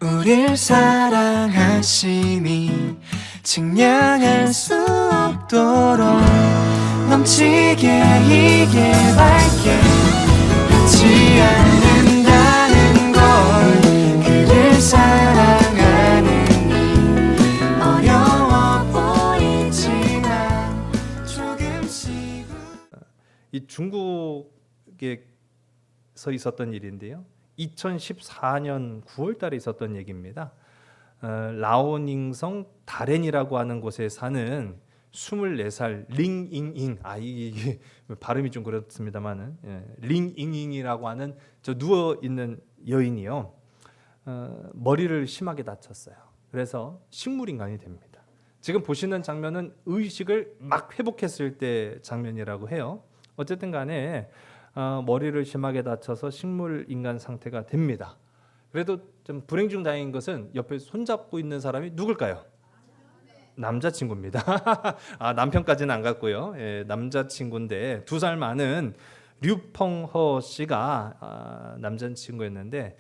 우릴 사랑하심이 측량할 수 없도록 넘치게 이게 밝게 변치 않는다는 걸 그를 사랑하는 이 어려워 보이지만 조금씩 이 중국에서 있었던 일인데요. 2014년 9월 달에 있었던 얘기입니다. 라오닝성 다렌이라고 하는 곳에 사는 24살 링잉잉, 이게 발음이 좀 그렇습니다만은 링잉잉이라고 하는 저 누워 있는 여인이요, 머리를 심하게 다쳤어요. 그래서 식물인간이 됩니다. 지금 보시는 장면은 의식을 막 회복했을 때 장면이라고 해요. 어쨌든 간에 머리를 심하게 다쳐서 식물인간 상태가 됩니다. 그래도 좀 불행 중 다행인 것은 옆에 손잡고 있는 사람이 누굴까요? 남자친구입니다. 남편까지는 안 갔고요. 남자친구인데 2살 많은 류펑허 씨가 남자친구였는데,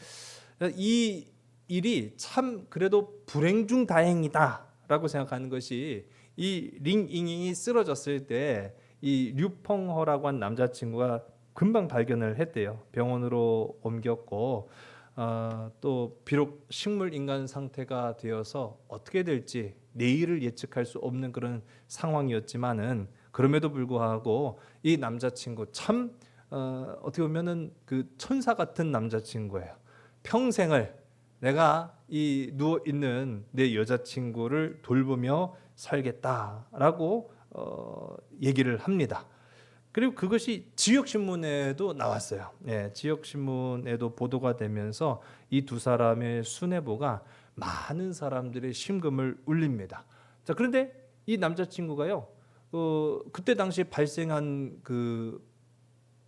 이 일이 참 그래도 불행 중 다행이다라고 생각하는 것이, 이 링잉잉이 쓰러졌을 때 이 류펑허라고 한 남자친구가 금방 발견을 했대요. 병원으로 옮겼고 또 비록 식물 인간 상태가 되어서 어떻게 될지 내일을 예측할 수 없는 그런 상황이었지만은, 그럼에도 불구하고 이 남자친구 참 어떻게 보면은 그 천사 같은 남자친구예요. 평생을 내가 이 누워 있는 내 여자친구를 돌보며 살겠다라고 얘기를 합니다. 그리고 그것이 지역신문에도 나왔어요. 지역신문에도 보도가 되면서 이 2사람의 수뇌보가 많은 사람들의 심금을 울립니다. 자, 그런데 이 남자친구가요, 그때 당시에 발생한 그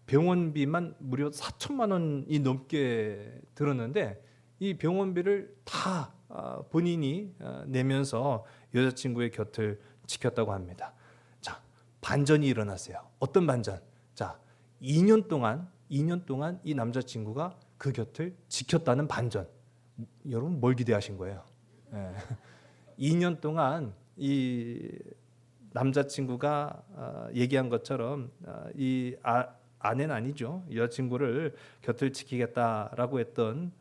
병원비만 무려 4천만 원이 넘게 들었는데, 이 병원비를 다 본인이 내면서 여자친구의 곁을 지켰다고 합니다. 반전이 일어났어요. 어떤 반전? 자, 2년 동안 이 남자친구가 그 곁을 지켰다는 반전. 여러분 뭘 기대하신 거예요? 2년 동안 이 남자친구가 얘기한 것처럼 이 아내는 아니죠, 여자친구를 곁을 지키겠다라고 했던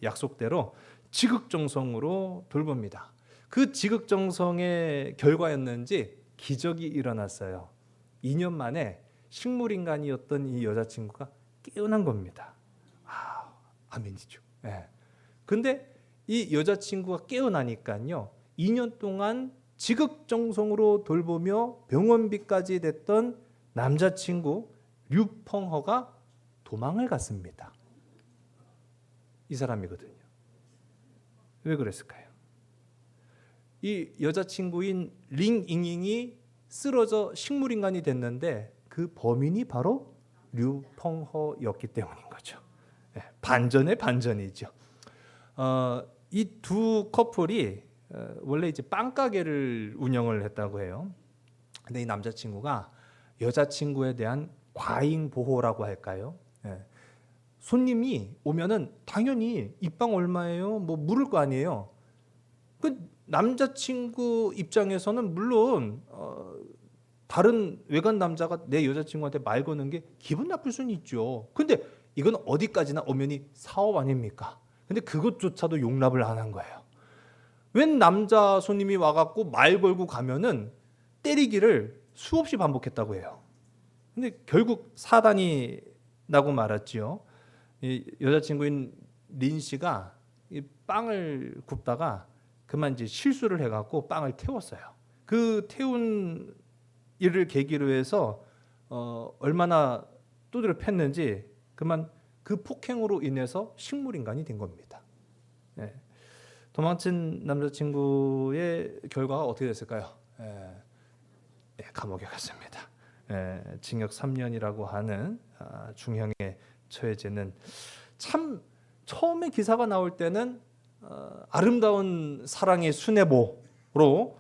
약속대로 지극정성으로 돌봅니다. 그 지극정성의 결과였는지 기적이 일어났어요. 2년 만에 식물인간이었던 이 여자친구가 깨어난 겁니다. 아멘이죠. 근데 이 여자친구가 깨어나니까요, 2년 동안 지극정성으로 돌보며 병원비까지 냈던 남자친구 류펑허가 도망을 갔습니다. 이 사람이거든요. 왜 그랬을까요? 이 여자친구인 링잉잉이 쓰러져 식물인간이 됐는데 그 범인이 바로 류펑허였기 때문인 거죠. 반전의 반전이죠. 이 2 커플이 원래 이제 빵가게를 운영을 했다고 해요. 근데 이 남자친구가 여자친구에 대한 과잉 보호라고 할까요? 손님이 오면은 당연히 이 빵 얼마예요? 뭐 물을 거 아니에요. 그 남자친구 입장에서는 물론 다른 외간 남자가 내 여자친구한테 말 거는 게 기분 나쁠 수는 있죠. 근데 이건 어디까지나 엄연히 사업 아닙니까? 근데 그것조차도 용납을 안 한 거예요. 웬 남자 손님이 와갖고 말 걸고 가면은 때리기를 수없이 반복했다고 해요. 근데 결국 사단이 나고 말았지요. 이 여자친구인 린 씨가 이 빵을 굽다가 그만 이제 실수를 해갖고 빵을 태웠어요. 그 태운 일을 계기로 해서 얼마나 두드려 팼는지 그만 그 폭행으로 인해서 식물인간이 된 겁니다. 도망친 남자친구의 결과가 어떻게 됐을까요? 감옥에 갔습니다. 징역 3년이라고 하는 중형에 처해지는, 참 처음에 기사가 나올 때는 아름다운 사랑의 수뇌보로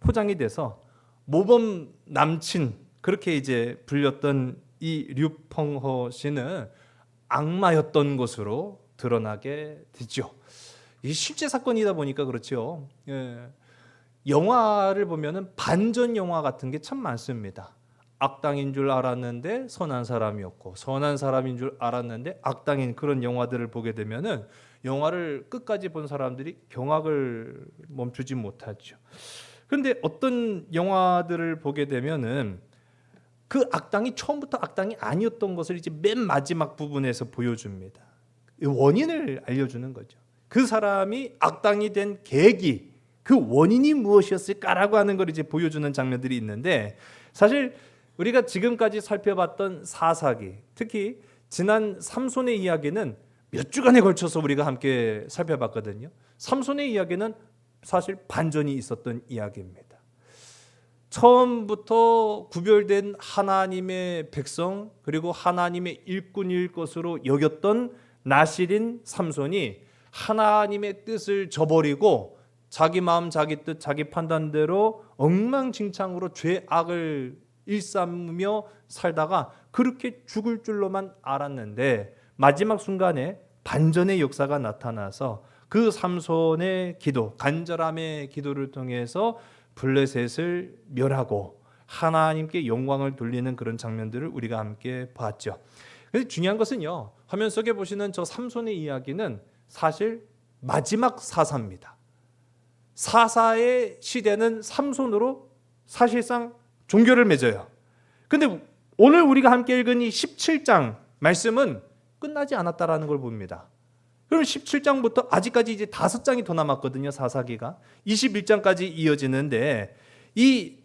포장이 돼서 모범 남친 그렇게 이제 불렸던 이 류펑허 씨는 악마였던 것으로 드러나게 되죠. 이게 실제 사건이다 보니까 그렇죠. 예. 영화를 보면은 반전 영화 같은 게 참 많습니다. 악당인 줄 알았는데 선한 사람이었고, 선한 사람인 줄 알았는데 악당인 그런 영화들을 보게 되면은 영화를 끝까지 본 사람들이 경악을 멈추지 못하죠. 그런데 어떤 영화들을 보게 되면은 그 악당이 처음부터 악당이 아니었던 것을 이제 맨 마지막 부분에서 보여줍니다. 원인을 알려주는 거죠. 그 사람이 악당이 된 계기, 그 원인이 무엇이었을까라고 하는 걸 이제 보여주는 장면들이 있는데, 사실 우리가 지금까지 살펴봤던 사사기, 특히 지난 삼손의 이야기는 몇 주간에 걸쳐서 우리가 함께 살펴봤거든요. 삼손의 이야기는 사실 반전이 있었던 이야기입니다. 처음부터 구별된 하나님의 백성, 그리고 하나님의 일꾼일 것으로 여겼던 나실인 삼손이 하나님의 뜻을 저버리고 자기 마음, 자기 뜻, 자기 판단대로 엉망진창으로 죄악을 일삼으며 살다가 그렇게 죽을 줄로만 알았는데, 마지막 순간에 반전의 역사가 나타나서 그 삼손의 기도, 간절함의 기도를 통해서 블레셋을 멸하고 하나님께 영광을 돌리는 그런 장면들을 우리가 함께 봤죠. 그런데 중요한 것은요, 화면 속에 보시는 저 삼손의 이야기는 사실 마지막 사사입니다. 사사의 시대는 삼손으로 사실상 종교를 맺어요. 근데 오늘 우리가 함께 읽은 이 17장 말씀은 끝나지 않았다라는 걸 봅니다. 그럼 17장부터 아직까지 이제 5장이 더 남았거든요. 사사기가 21장까지 이어지는데, 이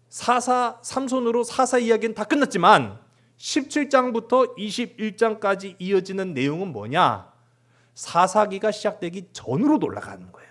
사사 삼손으로 사사 이야기는 다 끝났지만 17장부터 21장까지 이어지는 내용은 뭐냐? 사사기가 시작되기 전으로 돌아가는 거예요.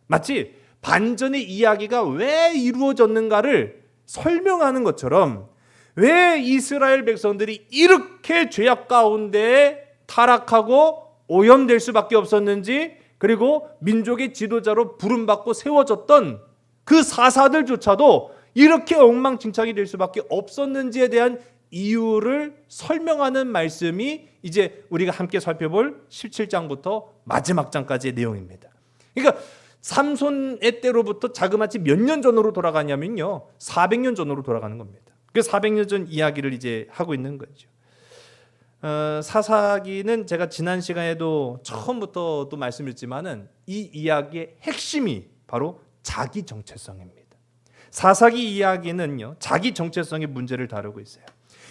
마치 반전의 이야기가 왜 이루어졌는가를 설명하는 것처럼, 왜 이스라엘 백성들이 이렇게 죄악 가운데 타락하고 오염될 수밖에 없었는지, 그리고 민족의 지도자로 부름받고 세워졌던 그 사사들조차도 이렇게 엉망진창이 될 수밖에 없었는지에 대한 이유를 설명하는 말씀이 이제 우리가 함께 살펴볼 17장부터 마지막 장까지의 내용입니다. 그러니까 삼손의 때로부터 자그마치 몇 년 전으로 돌아가냐면요, 400년 전으로 돌아가는 겁니다. 그 400년 전 이야기를 이제 하고 있는 거죠. 사사기는 제가 지난 시간에도 처음부터 또 말씀드렸지만은 이 이야기의 핵심이 바로 자기 정체성입니다. 사사기 이야기는요, 자기 정체성의 문제를 다루고 있어요.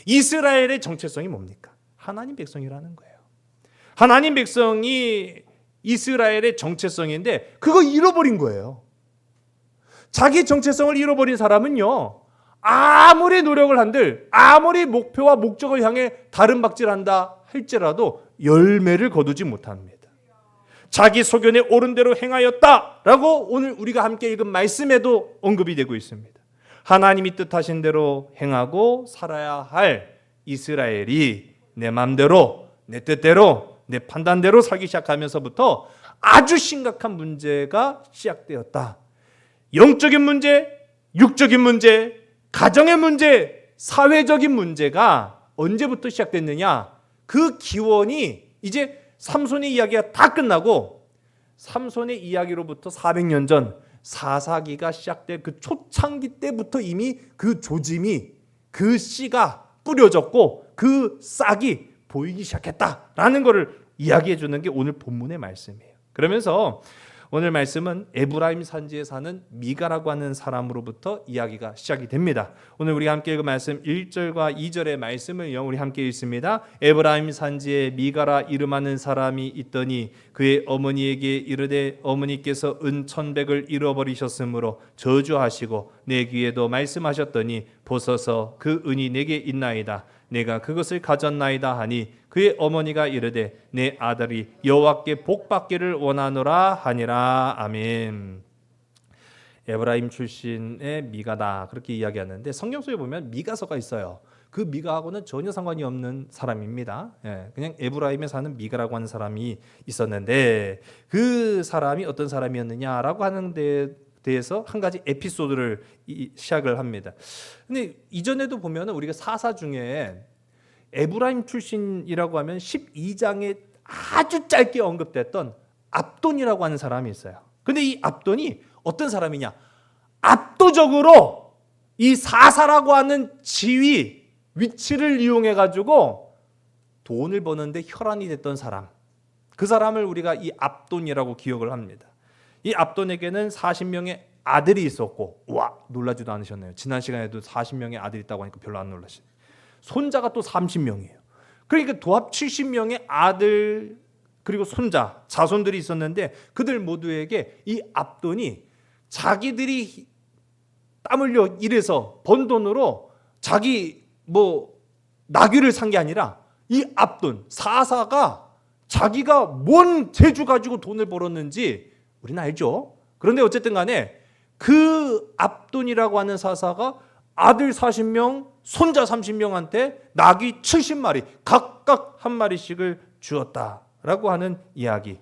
이스라엘의 정체성이 뭡니까? 하나님 백성이라는 거예요. 하나님 백성이 이스라엘의 정체성인데 그거 잃어버린 거예요. 자기 정체성을 잃어버린 사람은요, 아무리 노력을 한들, 아무리 목표와 목적을 향해 다름박질한다 할지라도 열매를 거두지 못합니다. 자기 소견에 옳은 대로 행하였다라고 오늘 우리가 함께 읽은 말씀에도 언급이 되고 있습니다. 하나님이 뜻하신 대로 행하고 살아야 할 이스라엘이 내 마음대로, 내 뜻대로, 내 판단대로 살기 시작하면서부터 아주 심각한 문제가 시작되었다. 영적인 문제, 육적인 문제, 가정의 문제, 사회적인 문제가 언제부터 시작됐느냐? 그 기원이 이제 삼손의 이야기가 다 끝나고 삼손의 이야기로부터 400년 전 사사기가 시작될 그 초창기 때부터 이미 그 조짐이, 그 씨가 뿌려졌고 그 싹이 보이기 시작했다라는 것을 이야기해 주는 게 오늘 본문의 말씀이에요. 그러면서 오늘 말씀은 에브라임 산지에 사는 미가라고 하는 사람으로부터 이야기가 시작이 됩니다. 오늘 우리 함께 읽은 말씀 1절과 2절의 말씀을 우리 함께 읽습니다. 에브라임 산지에 미가라 이름하는 사람이 있더니 그의 어머니에게 이르되 어머니께서 은 1,100을 잃어버리셨으므로 저주하시고 내 귀에도 말씀하셨더니 보소서 그 은이 내게 있나이다. 내가 그것을 가졌나이다 하니 그의 어머니가 이르되 내 아들이 여호와께 복받기를 원하노라 하니라. 아멘. 에브라임 출신의 미가다 그렇게 이야기하는데, 성경 속에 보면 미가서가 있어요. 그 미가하고는 전혀 상관이 없는 사람입니다. 그냥 에브라임에 사는 미가라고 하는 사람이 있었는데, 그 사람이 어떤 사람이었느냐라고 하는 데 대해서 한 가지 에피소드를 시작을 합니다. 근데 이전에도 보면 우리가 사사 중에 에브라임 출신이라고 하면 12장에 아주 짧게 언급됐던 압돈이라고 하는 사람이 있어요. 근데 이 압돈이 어떤 사람이냐? 압도적으로 이 사사라고 하는 지위, 위치를 이용해 가지고 돈을 버는데 혈안이 됐던 사람. 그 사람을 우리가 이 압돈이라고 기억을 합니다. 이 압돈에게는 40명의 아들이 있었고, 와, 놀라지도 않으셨네요. 지난 시간에도 40명의 아들이 있다고 하니까 별로 안 놀라시네요. 손자가 또 30명이에요. 그러니까 도합 70명의 아들 그리고 손자, 자손들이 있었는데 그들 모두에게 이 압돈이 자기들이 땀 흘려 일해서 번 돈으로 자기 나귀를 산 게 아니라 이 압돈 사사가 자기가 뭔 재주 가지고 돈을 벌었는지 우리는 알죠. 그런데 어쨌든 간에 그 압돈이라고 하는 사사가 아들 40명, 손자 30명한테 낙이 70마리 각각 한 마리씩을 주었다라고 하는 이야기.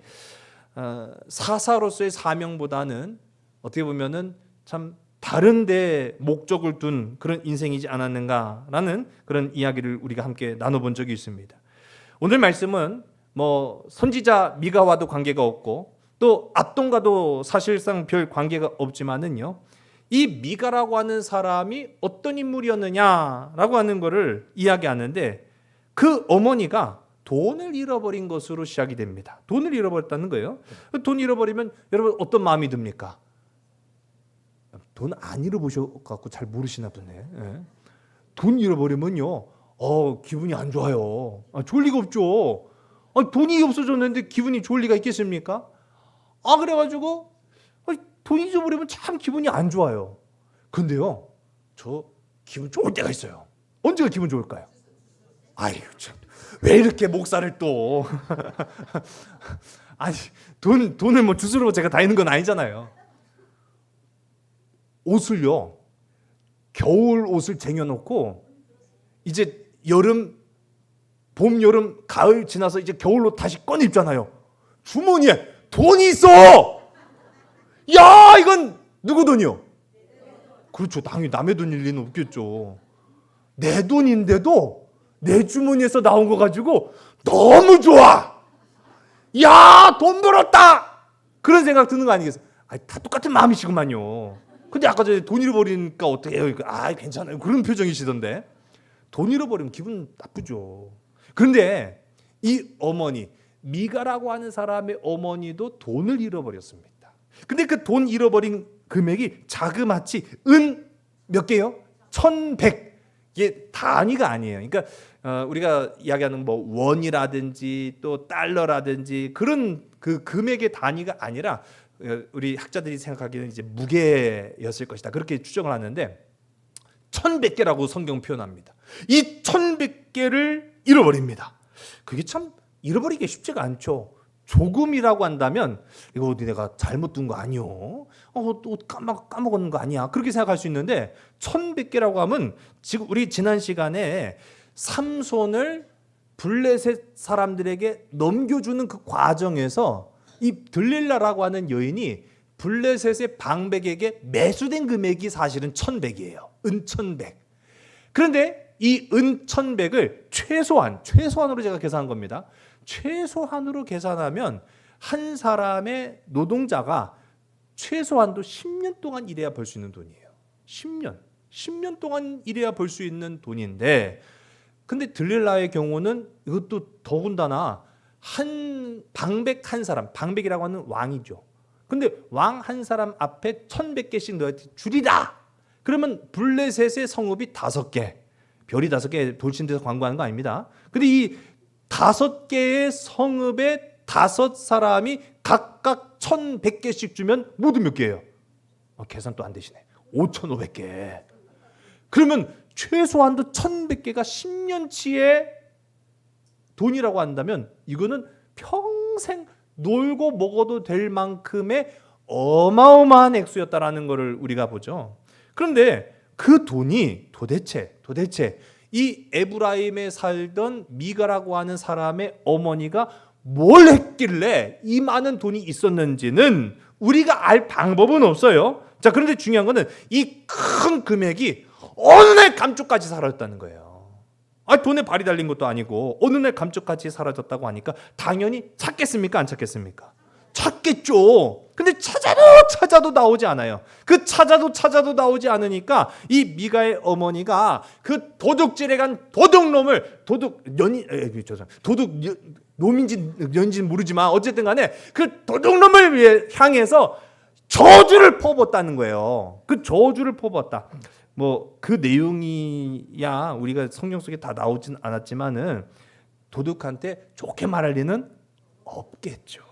사사로서의 사명보다는 어떻게 보면은 참 다른데 목적을 둔 그런 인생이지 않았는가라는 그런 이야기를 우리가 함께 나눠본 적이 있습니다. 오늘 말씀은 선지자 미가와도 관계가 없고 또 압돈과도 사실상 별 관계가 없지만은요, 이 미가라고 하는 사람이 어떤 인물이었느냐라고 하는 것을 이야기하는데 그 어머니가 돈을 잃어버린 것으로 시작이 됩니다. 돈을 잃어버렸다는 거예요. 돈 잃어버리면 여러분 어떤 마음이 듭니까? 돈 안 잃어보셔갖고 잘 모르시나 보네. 예. 돈 잃어버리면요, 기분이 안 좋아요. 좋을 리가 없죠. 돈이 없어졌는데 기분이 좋을 리가 있겠습니까? 그래가지고 돈 잊어버리면 참 기분이 안 좋아요. 근데요, 저 기분 좋을 때가 있어요. 언제가 기분 좋을까요? 아이고 참, 왜 이렇게 목살을 또 아니 돈을 주스로 제가 다 있는 건 아니잖아요. 옷을요, 겨울 옷을 쟁여놓고 이제 여름, 봄, 여름, 가을 지나서 이제 겨울로 다시 꺼내 입잖아요. 주머니에 돈이 있어. 야, 이건 누구 돈이요? 그렇죠. 당연히 남의 돈일 리는 없겠죠. 내 돈인데도 내 주머니에서 나온 거 가지고 너무 좋아. 야, 돈 벌었다. 그런 생각 드는 거 아니겠어요? 다 똑같은 마음이시구만요. 근데 아까 전에 돈 잃어버리니까 어떻게 해요? 괜찮아요. 그런 표정이시던데. 돈 잃어버리면 기분 나쁘죠. 그런데 이 어머니, 미가라고 하는 사람의 어머니도 돈을 잃어버렸습니다. 근데 그 돈 잃어버린 금액이 자그마치 은 몇 개요? 1,100. 이게 단위가 아니에요. 그러니까 우리가 이야기하는 원이라든지 또 달러라든지 그런 그 금액의 단위가 아니라 우리 학자들이 생각하기에는 이제 무게였을 것이다. 그렇게 추정을 하는데 1,100개라고 성경 표현합니다. 이 1,100개를 잃어버립니다. 그게 참 잃어버리기 쉽지가 않죠. 조금이라고 한다면 이거 어디 내가 잘못 둔 거 아니요? 옷 까먹은 거 아니야? 그렇게 생각할 수 있는데 1,100개라고 하면 지금 우리 지난 시간에 삼손을 블레셋 사람들에게 넘겨주는 그 과정에서 이 들릴라라고 하는 여인이 블레셋의 방백에게 매수된 금액이 사실은 1,100이에요. 은 1,100. 그런데 이 은 1,100을 최소한으로 제가 계산한 겁니다. 최소한으로 계산하면 한 사람의 노동자가 최소한도 10년 동안 일해야 벌 수 있는 돈이에요. 10년 동안 일해야 벌 수 있는 돈인데, 근데 들릴라의 경우는 이것도 더군다나 한 방백 한 사람, 방백이라고 하는 왕이죠. 근데 왕 한 사람 앞에 1,100개씩 너한테 줄이다. 그러면 블레셋의 성읍이 5개, 별이 5개 돌진돼서 광고하는 거 아닙니다. 근데 이 5개의 성읍에 5사람이 각각 1,100개씩 주면 모두 몇 개예요? 계산 또 안 되시네. 5,500개. 그러면 최소한도 1,100개가 10년치의 돈이라고 한다면 이거는 평생 놀고 먹어도 될 만큼의 어마어마한 액수였다라는 것을 우리가 보죠. 그런데 그 돈이 도대체 이 에브라임에 살던 미가라고 하는 사람의 어머니가 뭘 했길래 이 많은 돈이 있었는지는 우리가 알 방법은 없어요. 자, 그런데 중요한 거는 이 큰 금액이 어느 날 감쪽같이 사라졌다는 거예요. 돈에 발이 달린 것도 아니고 어느 날 감쪽같이 사라졌다고 하니까 당연히 찾겠습니까? 안 찾겠습니까? 찾겠죠. 근데 찾아도 나오지 않아요. 그 찾아도 나오지 않으니까 이 미가의 어머니가 그 도둑질에 간 도둑놈을 놈인지 년인지는 모르지만 어쨌든 간에 그 도둑놈을 향해서 저주를 퍼붓다는 거예요. 그 저주를 퍼붓다. 뭐 그 내용이야 우리가 성경 속에 다 나오진 않았지만은 도둑한테 좋게 말할 리는 없겠죠.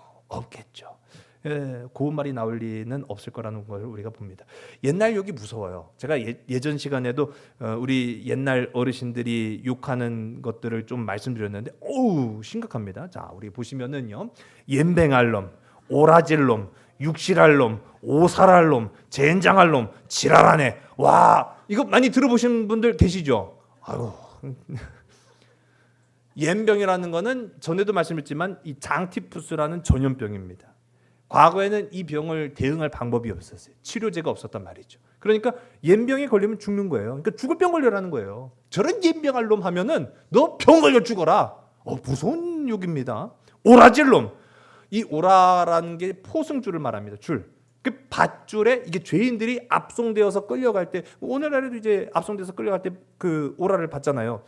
고운 말이 나올 리는 없을 거라는 걸 우리가 봅니다. 옛날 욕이 무서워요. 제가 예전 시간에도 우리 옛날 어르신들이 욕하는 것들을 좀 말씀드렸는데 어우 심각합니다. 자, 우리 보시면은요. 옌뱅할 놈, 오라질 놈, 육실할 놈, 오살할 놈, 젠장할 놈, 지랄하네. 와, 이거 많이 들어보신 분들 계시죠? 아유. 옌병이라는 거는 전에도 말씀드렸지만 이 장티푸스라는 전염병입니다. 과거에는 이 병을 대응할 방법이 없었어요. 치료제가 없었단 말이죠. 그러니까 옌병에 걸리면 죽는 거예요. 그러니까 죽을 병 걸려라는 거예요. 저런 옌병할 놈 하면은 너 병 걸려 죽어라. 무서운 욕입니다. 오라질 놈. 이 오라라는 게 포승줄을 말합니다. 줄. 그 밧줄에 이게 죄인들이 압송되어서 끌려갈 때 오늘날에도 이제 압송돼서 끌려갈 때 그 오라를 받잖아요.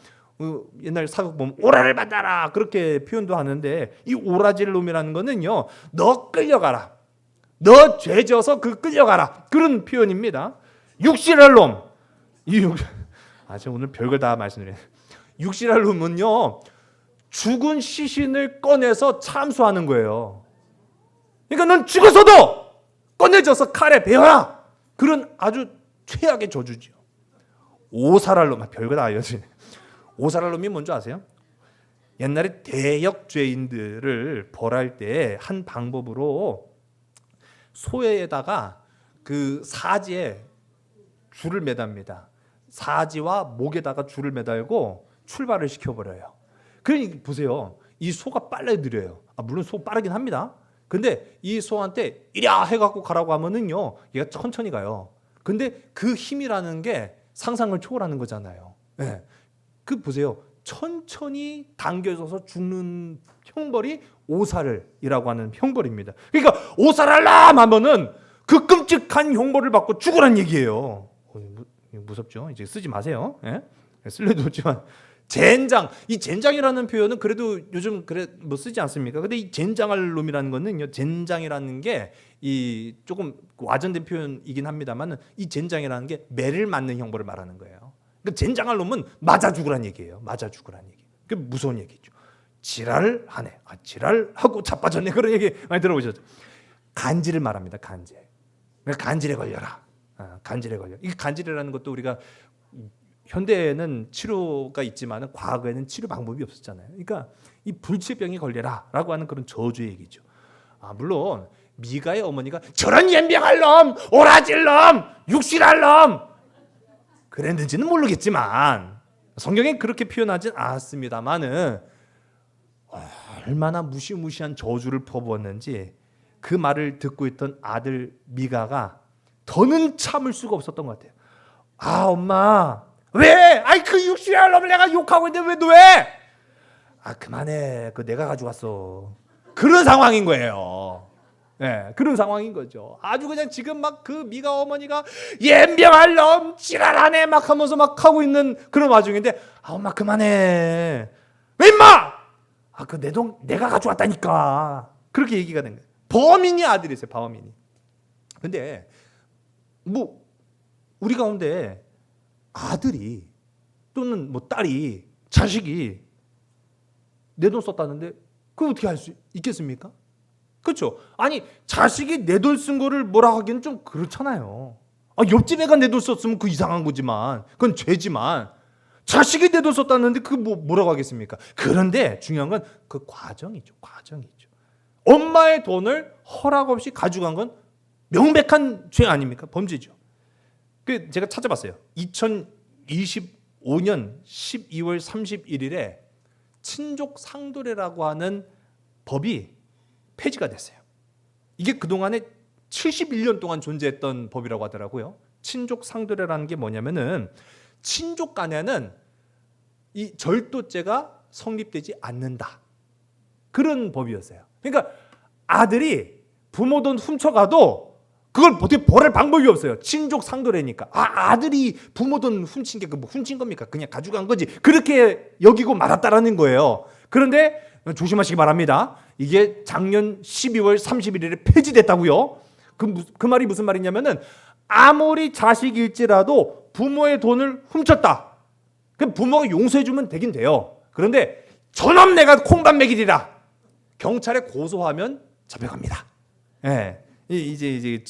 옛날 사극 보면 오라를 받아라 그렇게 표현도 하는데 이 오라질 놈이라는 거는요 너 끌려가라 너 죄져서 그 끌려가라 그런 표현입니다. 육실할 놈 제가 오늘 별걸 다 말씀드려요. 육실할 놈은요 죽은 시신을 꺼내서 참수하는 거예요. 그러니까 넌 죽어서도 꺼내져서 칼에 베어라 그런 아주 최악의 저주죠. 오살할 놈 별거 다 알려주네. 오살할 놈이 뭔지 아세요? 옛날에 대역 죄인들을 벌할 때 한 방법으로 소에다가 그 사지에 줄을 매답니다. 사지와 목에다가 줄을 매달고 출발을 시켜버려요. 그러니 보세요. 이 소가 빨리 느려요. 물론 소 빠르긴 합니다. 근데 이 소한테 이랴 해갖고 가라고 하면은요 얘가 천천히 가요. 근데 그 힘이라는 게 상상을 초월하는 거잖아요. 네. 그 보세요. 천천히 당겨져서 죽는 형벌이 오살이라고 하는 형벌입니다. 그러니까 오살할람 하면은 그 끔찍한 형벌을 받고 죽으란 얘기예요. 무섭죠? 이제 쓰지 마세요. 예? 쓸 일도 없지만 젠장. 이 젠장이라는 표현은 그래도 요즘 뭐 쓰지 않습니까? 근데 이 젠장할 놈이라는 거는요. 젠장이라는 게 이 조금 와전된 표현이긴 합니다만은 이 젠장이라는 게 매를 맞는 형벌을 말하는 거예요. 그 젠장할 놈은 맞아 죽으란 얘기예요. 맞아 죽으란 얘기. 그 무서운 얘기죠. 지랄하네. 지랄하고 자빠졌네. 그런 얘기 많이 들어보셨죠? 간질을 말합니다. 간질에 걸려라. 간질에 걸려. 이 간질이라는 것도 우리가 현대에는 치료가 있지만 과거에는 치료 방법이 없었잖아요. 그러니까 이 불치병이 걸려라라고 하는 그런 저주의 얘기죠. 물론 미가의 어머니가 저런 옌병할 놈, 오라질 놈, 육실할 놈 그랬는지는 모르겠지만 성경에 그렇게 표현하진 않았습니다만은 얼마나 무시무시한 저주를 퍼부었는지 그 말을 듣고 있던 아들 미가가 더는 참을 수가 없었던 것 같아요. 엄마 왜? 그 육실할 놈을 내가 욕하고 있는데 왜 너 왜? 그만해. 내가 가져왔어. 그런 상황인 거예요. 네, 그런 상황인 거죠. 아주 그냥 지금 막 그 미가 어머니가 옌병할 놈 지랄하네 막 하면서 막 하고 있는 그런 와중인데 엄마 그만해. 왜 임마? 내 돈 내가 가져왔다니까. 그렇게 얘기가 된 거예요. 범인이 아들이세요. 범인이. 근데 뭐 우리 가운데 아들이 또는 뭐 딸이 자식이 내 돈 썼다는데 그걸 어떻게 할 수 있겠습니까? 그렇죠? 자식이 내 돈 쓴 거를 뭐라 하기는 좀 그렇잖아요. 옆집 애가 내 돈 썼으면 그 이상한 거지만 그건 죄지만 자식이 내 돈 썼다는데 그 뭐라고 하겠습니까? 그런데 중요한 건 그 과정이죠. 엄마의 돈을 허락 없이 가져간 건 명백한 죄 아닙니까? 범죄죠. 제가 찾아봤어요. 2025년 12월 31일에 친족 상도례라고 하는 법이 폐지가 됐어요. 이게 그동안에 71년 동안 존재했던 법이라고 하더라고요. 친족 상도례라는 게 뭐냐면은 친족 간에는 이 절도죄가 성립되지 않는다. 그런 법이었어요. 그러니까 아들이 부모 돈 훔쳐가도 그걸 어떻게 벌할 방법이 없어요. 친족 상도례니까. 아들이 부모 돈 훔친 게 뭐 훔친 겁니까? 그냥 가져간 거지. 그렇게 여기고 말았다라는 거예요. 그런데 조심하시기 바랍니다. 이게 작년 12월 31일에 폐지됐다고요. 그 말이 무슨 말이냐면은 아무리 자식일지라도 부모의 돈을 훔쳤다. 그럼 부모가 용서해주면 되긴 돼요. 그런데 저놈 내가 콩밥 먹이리라. 경찰에 고소하면 잡혀갑니다. 예. 이제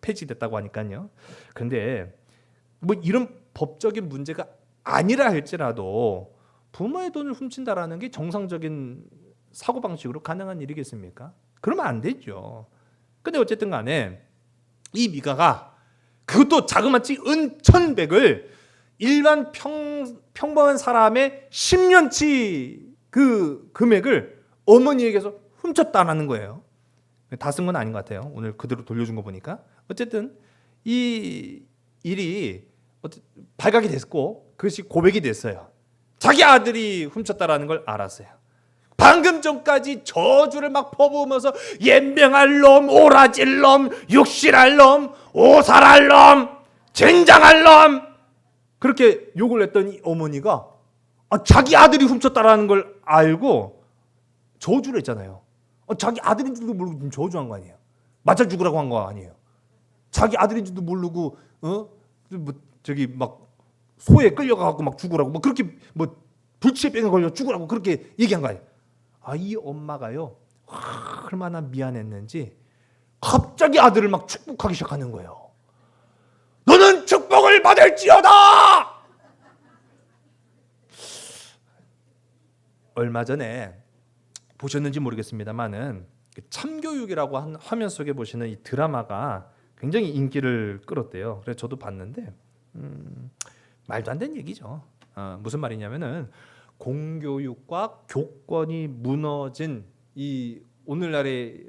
폐지됐다고 하니까요. 그런데 뭐 이런 법적인 문제가 아니라 할지라도 부모의 돈을 훔친다라는 게 정상적인 사고 방식으로 가능한 일이겠습니까? 그러면 안 되죠. 근데 어쨌든 간에 이 미가가 그것도 자그마치 은천백을 일반 평범한 사람의 10년치 그 금액을 어머니에게서 훔쳤다라는 거예요. 다 쓴 건 아닌 것 같아요. 오늘 그대로 돌려준 거 보니까. 어쨌든 이 일이 발각이 됐고 그것이 고백이 됐어요. 자기 아들이 훔쳤다라는 걸 알았어요. 방금 전까지 저주를 막 퍼부으면서 연병할 놈, 오라질 놈, 육실할 놈, 오살할 놈, 젠장할 놈 그렇게 욕을 했더니 어머니가 자기 아들이 훔쳤다라는 걸 알고 저주를 했잖아요. 자기 아들인 줄도 모르고 저주한 거 아니에요. 맞아 죽으라고 한 거 아니에요. 자기 아들인 줄도 모르고 뭐 저기 막 소에 끌려가고 막 죽으라고 뭐 그렇게 뭐 불치병에 걸려 죽으라고 그렇게 얘기한 거 아니에요. 이 엄마가요 얼마나 미안했는지 갑자기 아들을 막 축복하기 시작하는 거예요. 너는 축복을 받을지어다. 얼마 전에 보셨는지 모르겠습니다만은 참교육이라고 한 화면 속에 보시는 이 드라마가 굉장히 인기를 끌었대요. 그래서 저도 봤는데 말도 안 되는 얘기죠. 무슨 말이냐면은 공교육과 교권이 무너진 이 오늘날의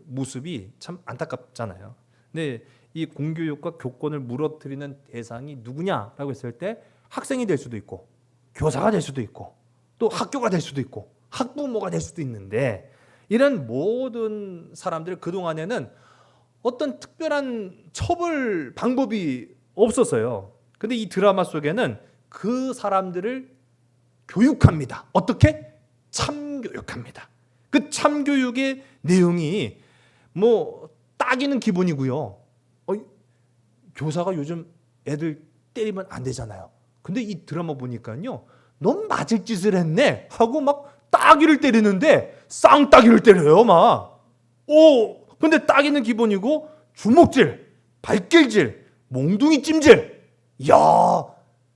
모습이 참 안타깝잖아요. 근데 이 공교육과 교권을 무너뜨리는 대상이 누구냐라고 했을 때 학생이 될 수도 있고 교사가 될 수도 있고 또 학교가 될 수도 있고 학부모가 될 수도 있는데 이런 모든 사람들 그동안에는 어떤 특별한 처벌 방법이 없었어요. 근데 이 드라마 속에는 그 사람들을 교육합니다. 어떻게? 참교육합니다. 그 참교육의 내용이 뭐 따기는 기본이고요. 교사가 요즘 애들 때리면 안 되잖아요. 근데 이 드라마 보니까요. 넌 맞을 짓을 했네 하고 막 따기를 때리는데 쌍따기를 때려요 막. 근데 따기는 기본이고 주먹질, 발길질, 몽둥이 찜질.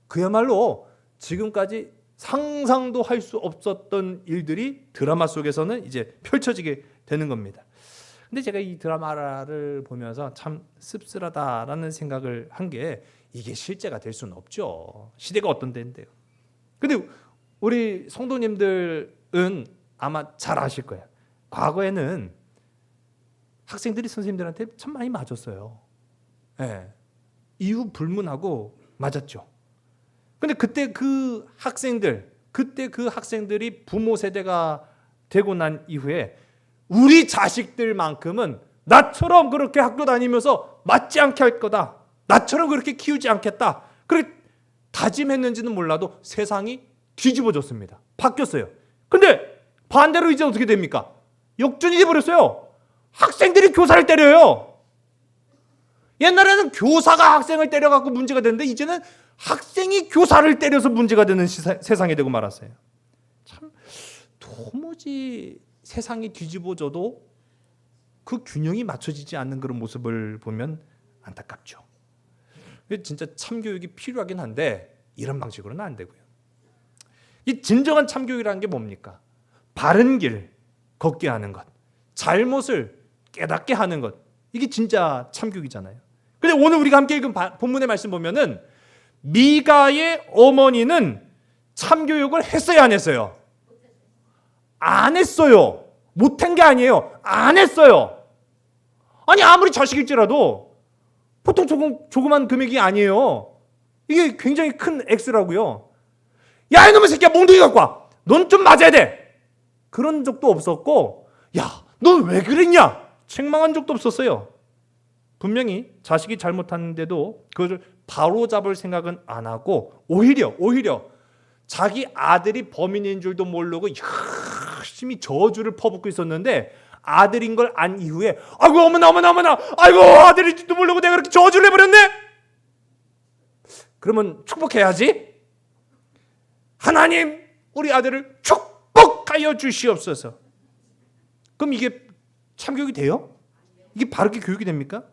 그야말로 지금까지 상상도 할 수 없었던 일들이 드라마 속에서는 이제 펼쳐지게 되는 겁니다. 근데 제가 이 드라마를 보면서 참 씁쓸하다라는 생각을 한 게 이게 실제가 될 수는 없죠. 시대가 어떤 데인데요. 근데 우리 성도님들은 아마 잘 아실 거예요. 과거에는 학생들이 선생님들한테 참 많이 맞았어요. 이유 불문하고 맞았죠. 근데 그때 그 학생들이 부모 세대가 되고 난 이후에 우리 자식들만큼은 나처럼 그렇게 학교 다니면서 맞지 않게 할 거다. 나처럼 그렇게 키우지 않겠다. 그렇게 다짐했는지는 몰라도 세상이 뒤집어졌습니다. 바뀌었어요. 근데 반대로 이제 어떻게 됩니까? 역전이 돼버렸어요. 학생들이 교사를 때려요. 옛날에는 교사가 학생을 때려갖고 문제가 됐는데 이제는 학생이 교사를 때려서 문제가 되는 세상이 되고 말았어요. 참 도무지 세상이 뒤집어져도 그 균형이 맞춰지지 않는 그런 모습을 보면 안타깝죠. 진짜 참교육이 필요하긴 한데 이런 방식으로는 안 되고요. 이 진정한 참교육이라는 게 뭡니까? 바른 길 걷게 하는 것, 잘못을 깨닫게 하는 것, 이게 진짜 참교육이잖아요. 근데 오늘 우리가 함께 읽은 본문의 말씀 보면은 미가의 어머니는 참교육을 했어요, 안 했어요? 안 했어요. 못한 게 아니에요. 안 했어요. 아니 아무리 자식일지라도 보통 조그만 금액이 아니에요. 이게 굉장히 큰 X라고요. 야 이놈의 새끼야 몽둥이 갖고 와. 넌 좀 맞아야 돼. 그런 적도 없었고 야 넌 왜 그랬냐. 책망한 적도 없었어요. 분명히 자식이 잘못하는데도 그것을 바로잡을 생각은 안 하고 오히려 자기 아들이 범인인 줄도 모르고 열심히 저주를 퍼붓고 있었는데 아들인 걸 안 이후에 아이고 어머나 아이고 아들인지도 모르고 내가 그렇게 저주를 해버렸네. 그러면 축복해야지. 하나님 우리 아들을 축복하여 주시옵소서. 그럼 이게 참교육이 돼요? 이게 바르게 교육이 됩니까?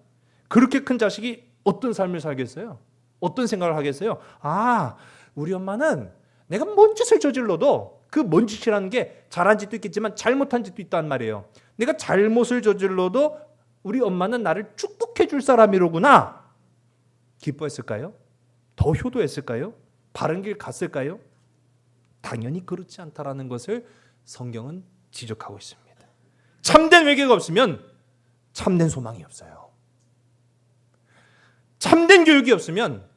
그렇게 큰 자식이 어떤 삶을 살겠어요? 어떤 생각을 하겠어요? 아, 우리 엄마는 내가 뭔 짓을 저질러도 그 뭔 짓이라는 게 잘한 짓도 있겠지만 잘못한 짓도 있단 말이에요. 내가 잘못을 저질러도 우리 엄마는 나를 축복해 줄 사람이로구나. 기뻐했을까요? 더 효도했을까요? 바른 길 갔을까요? 당연히 그렇지 않다라는 것을 성경은 지적하고 있습니다. 참된 외교가 없으면 참된 소망이 없어요. 참된 교육이 없으면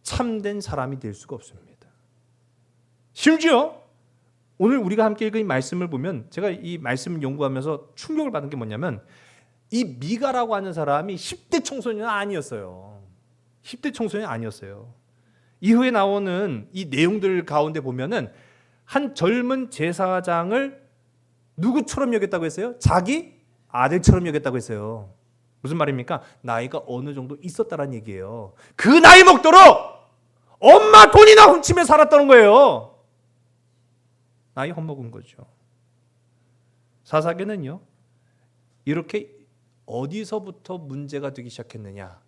참된 사람이 될 수가 없습니다. 심지어 오늘 우리가 함께 읽은 이 말씀을 보면 제가 이 말씀을 연구하면서 충격을 받은 게 뭐냐면 이 미가라고 하는 사람이 10대 청소년은 아니었어요. 10대 청소년이 아니었어요. 이후에 나오는 이 내용들 가운데 보면은 한 젊은 제사장을 누구처럼 여겼다고 했어요? 자기 아들처럼 여겼다고 했어요. 무슨 말입니까? 나이가 어느 정도 있었다라는 얘기예요. 그 나이 먹도록 엄마 돈이나 훔치며 살았다는 거예요. 나이 헛먹은 거죠. 사사기는요, 이렇게 어디서부터 문제가 되기 시작했느냐?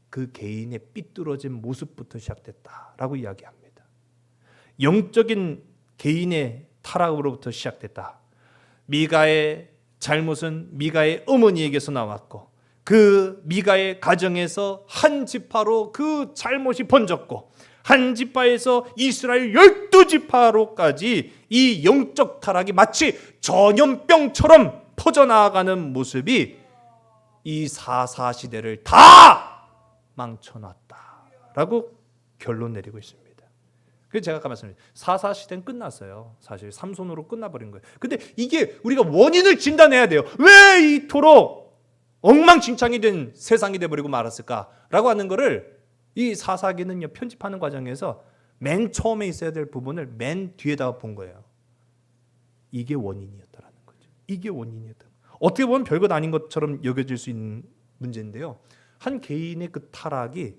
그 개인의 삐뚤어진 모습부터 시작됐다라고 이야기합니다. 영적인 개인의 타락으로부터 시작됐다. 미가의 잘못은 미가의 어머니에게서 나왔고 그 미가의 가정에서 한 지파로 그 잘못이 번졌고 한 지파에서 이스라엘 12지파로까지 이 영적 타락이 마치 전염병처럼 퍼져나가는 모습이 이 사사시대를 다 망쳐놨다라고 결론 내리고 있습니다. 그래서 제가 아까 말씀드린 사사시대는 끝났어요. 사실 삼손으로 끝나버린 거예요. 근데 이게 우리가 원인을 진단해야 돼요. 왜 이토록 엉망진창이 된 세상이 돼버리고 말았을까라고 하는 거를 이 사사기는요 편집하는 과정에서 맨 처음에 있어야 될 부분을 맨 뒤에다가 본 거예요. 이게 원인이었다라는 거죠. 이게 원인이었다. 어떻게 보면 별것 아닌 것처럼 여겨질 수 있는 문제인데요. 한 개인의 그 타락이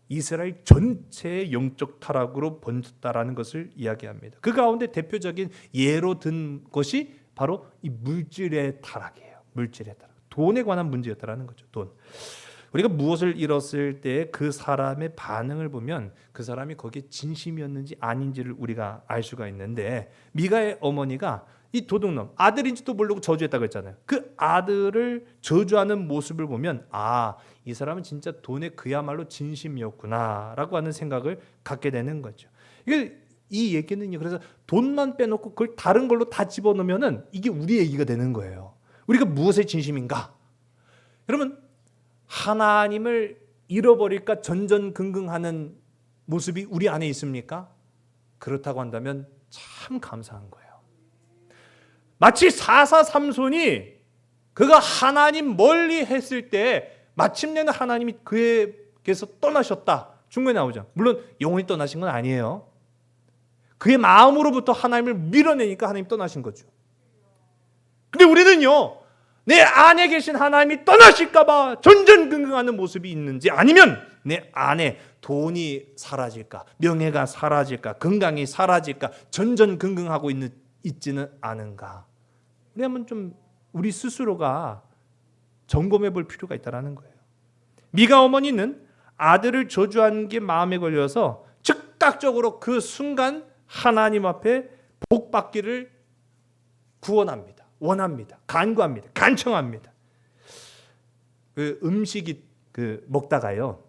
이스라엘 전체의 영적 타락으로 번졌다라는 것을 이야기합니다. 그 가운데 대표적인 예로 든 것이 바로 이 물질의 타락이에요. 물질의 타락. 돈에 관한 문제였다라는 거죠. 돈. 우리가 무엇을 잃었을 때 그 사람의 반응을 보면 그 사람이 거기에 진심이었는지 아닌지를 우리가 알 수가 있는데 미가의 어머니가 이 도둑놈 아들인지도 모르고 저주했다고 했잖아요. 그 아들을 저주하는 모습을 보면 아, 이 사람은 진짜 돈에 그야말로 진심이었구나라고 하는 생각을 갖게 되는 거죠. 이 얘기는요. 그래서 돈만 빼놓고 그걸 다른 걸로 다 집어넣으면은 이게 우리 얘기가 되는 거예요. 우리가 무엇에 진심인가? 여러분 하나님을 잃어버릴까 전전긍긍하는 모습이 우리 안에 있습니까? 그렇다고 한다면 참 감사한 거예요. 마치 사사삼손이 그가 하나님 멀리 했을 때 마침내는 하나님이 그에게서 떠나셨다. 중간에 나오죠. 물론 영원히 떠나신 건 아니에요. 그의 마음으로부터 하나님을 밀어내니까 하나님 떠나신 거죠. 근데 우리는요. 내 안에 계신 하나님이 떠나실까 봐 전전긍긍하는 모습이 있는지 아니면 내 안에 돈이 사라질까 명예가 사라질까 건강이 사라질까 전전긍긍하고 있지는 않은가. 우리 한번 좀 우리 스스로가 점검해 볼 필요가 있다는 거예요. 미가 어머니는 아들을 저주한 게 마음에 걸려서 즉각적으로 그 순간 하나님 앞에 복 받기를 구원합니다. 원합니다. 간구합니다. 간청합니다. 그 음식이 먹다가요